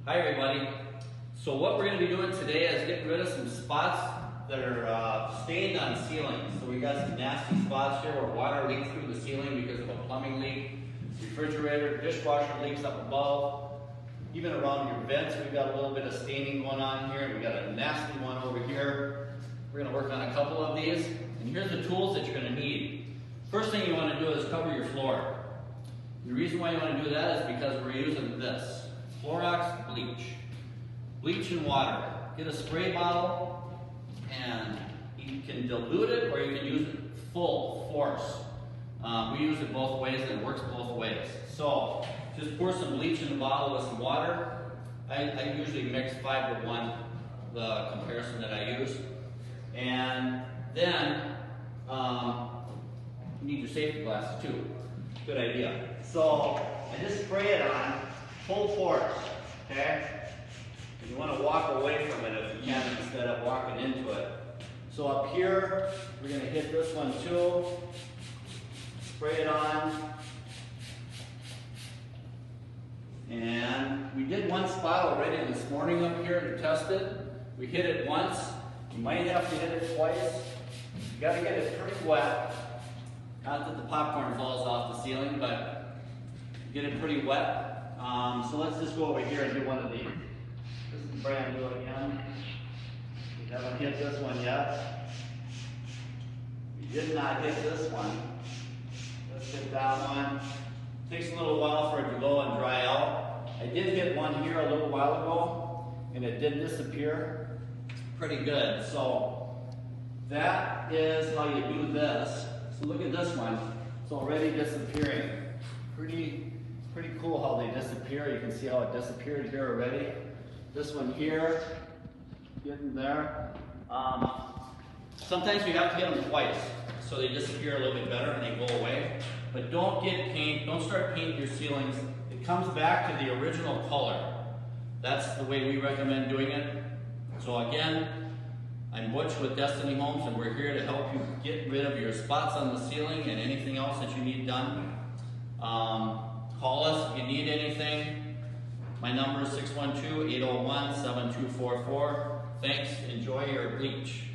Hi everybody. So what we're going to be doing today is getting rid of some spots that are stained on ceilings. So we got some nasty spots here where water leaks through the ceiling because of a plumbing leak, refrigerator, dishwasher leaks up above, even around your vents we've got a little bit of staining going on here. We've got a nasty one over here. We're going to work on a couple of these, and here's the tools that you're going to need. First thing you want to do is cover your floor. The reason why you want to do that is because we're using this. Clorox bleach. Bleach and water. Get a spray bottle and you can dilute it or you can use it full force. We use it both ways and it works both ways. So just pour some bleach in the bottle with some water. I usually mix 5-to-1, the comparison that I use. And then you need your safety glasses too. Good idea. So I just spray it on full force, okay? And you want to walk away from it if you can instead of walking into it. So up here, we're going to hit this one too. Spray it on. And we did one spot already this morning up here to test it. We hit it once. You might have to hit it twice. You got to get it pretty wet. Not that the popcorn falls off the ceiling, but get it pretty wet. So let's just go over here and do one of these. This is brand new again. We haven't hit this one yet. We did not hit this one. Let's hit that one. Takes a little while for it to go and dry out. I did hit one here a little while ago, and it did disappear pretty good. So that is how you do this. So look at this one. It's already disappearing. Pretty cool how they disappear. You can see how it disappeared here already. This one here, getting there. Sometimes you have to hit them twice so they disappear a little bit better and they go away. But don't start painting your ceilings. It comes back to the original color. That's the way we recommend doing it. So again, I'm Butch with Destiny Homes, and we're here to help you get rid of your spots on the ceiling and anything else that you need done. Call us if you need anything. My number is 612-801-7244. Thanks. Enjoy your bleach.